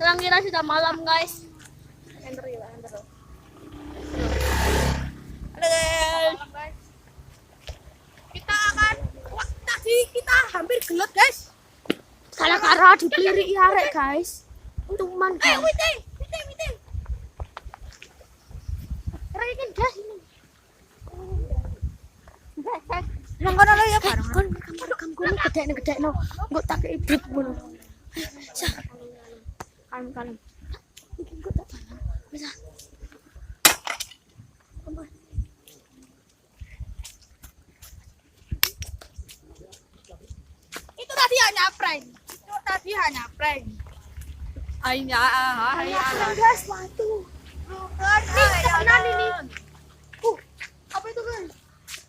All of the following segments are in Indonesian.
Sekarang kita sudah malam guys. Enter ya, enter. Halo guys. Kita akan tadi kita hampir gelut guys. Gara-gara dipelirik arek guys. Untungan guys. Witing. Rekin guys ini. Nang kono lho ya bareng. Kamu gedekno. Engko tak ibrit ngono. Kalem. Iki engko tak bareng. Bisa. Itu tadi hanya prank. Hanya guys, batu. Ini. Apa itu guys?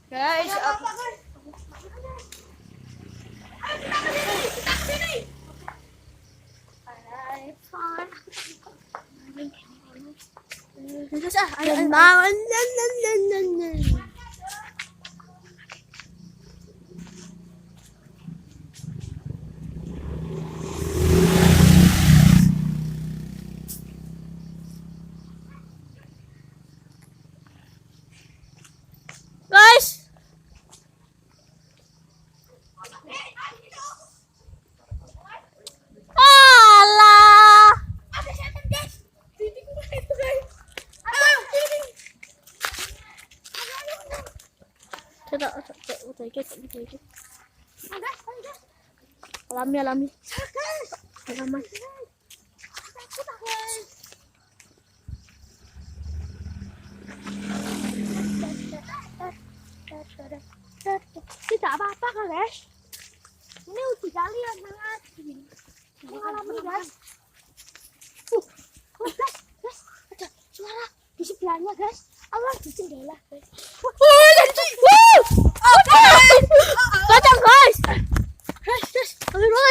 Guys, apa guys? Ayo kita ke sini. Guys. Alah. Ada setan guys. Di tikungan itu guys. Ayo sini. Udah ikut. Alami. Alami. Tidak apa-apa kan guys. Ini uji kalian sangat mengalami guys. Guys, ada suara di sebelahnya guys. Awas di jendela guys. Kacang guys. Guys,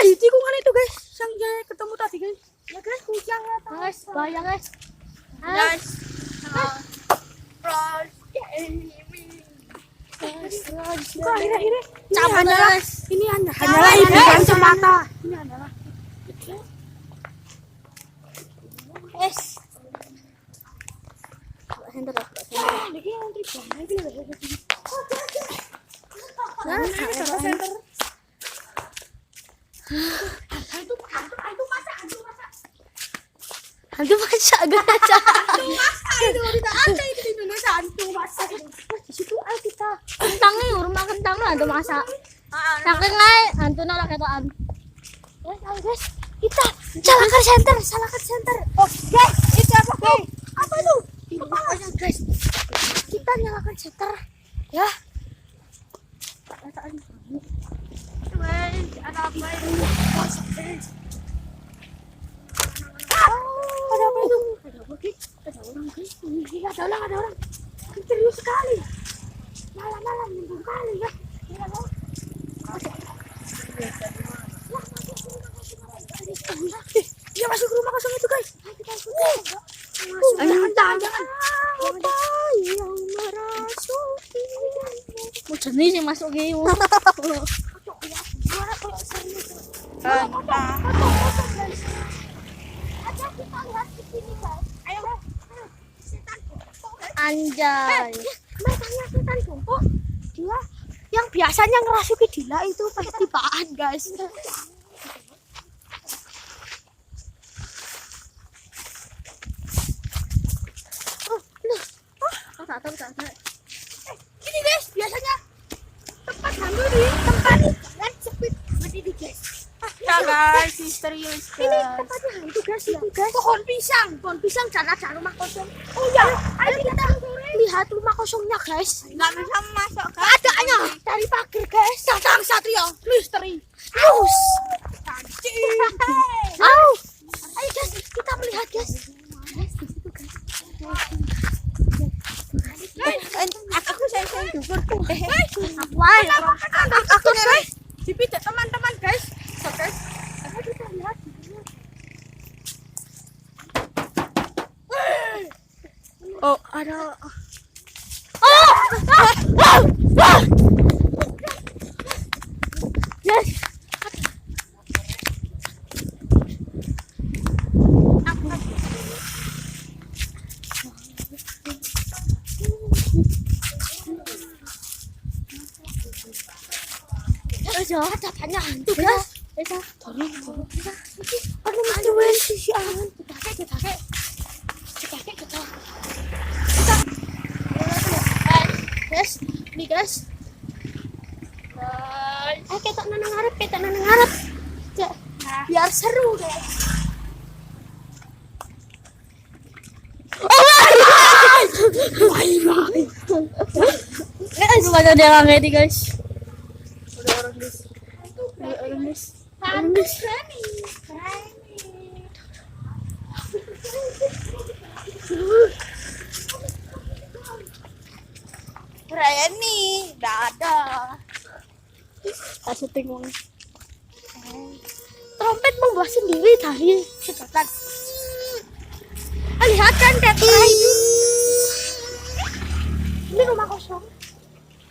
di tikungan itu guys. Yang saya ketemu tadi guys. Ya guys, kucing ya guys. Bahaya guys. Guys. Akhirnya ini hanyalah hiburan semata. Ini adalah hantu masak guys. Itu tidak ada itu di Indonesia hantu masak. Di situ ayo kita kentangnya rumah kentang hantu masak. Saking ae hantu nolak ketokan. Guys, kita salahkan center. Oh, guys, itu apa guys? Apa itu? Kepalanya guys. Kita nyalakan center. Ya. Guys, ada apa ini? Ada apa itu? Ada orang guys. Iya, ada orang. Serius sekali. Malam-malam minggu kali ya. Dia masuk ke rumah kosong itu guys. Jangan. Yang merasuki. Mau jenis yang masuk gitu. Anjay. Makanya setan jongkok. Dia yang biasanya ngerasuki Dila itu pas tibaan guys. Gini guys, biasanya tempat hantu di tempat dan sepi berdiri guys. Ya guys, misterius guys. Ini tempatnya hantu guys, itu guys. Pohon pisang dan ada rumah kosong. Oh ya, ayo kita lihat rumah kosongnya guys. Nggak bisa masuk guys. Adanya dari pagar guys. Sang Satrio, misteri. Aus. Ayo guys, kita melihat guys. Guys, di situ guys. Aku sayang dukur. Aku guys. Dipijak teman-teman guys. Guys. Ayo kita lihat. Oh, ada. Yes. Hanya hantu guys. Bisa. Tolong. Bisa. Aduh mesti wes si angan. Kita. Guys, nih guys. Kita nang ngarep. Biar seru guys. Bye. Guys, mana dia nggak ini guys? Udah orang guys. Raya nih, dadah. Kasih tengok. Trompet membuat sendiri tadi. Cepetan. Lihat kan kayak ini rumah kosong.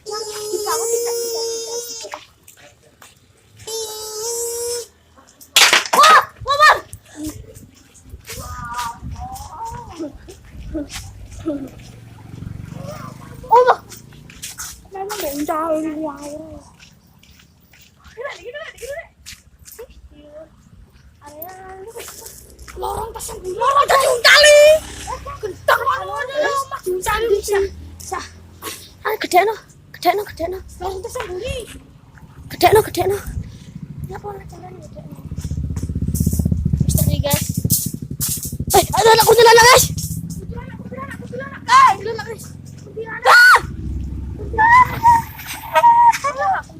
Kita. Wah, Momar. Oh, memang bencang wow. Lorong pasang bulu. Lorong cacing kali. Gentang bisa. Gede no. Lorong pasang bulu. Gede no. Ya apa jalan gede no. Misteri guys. Ada anak kuntilanak guys. Kuntilanak guys.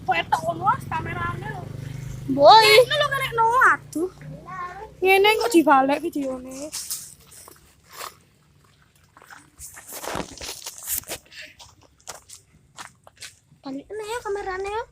Foto ono kamerane lho. Boy. Lu kene no aduh. Ngene kok dibalik videone. Balik ya kamerane ya.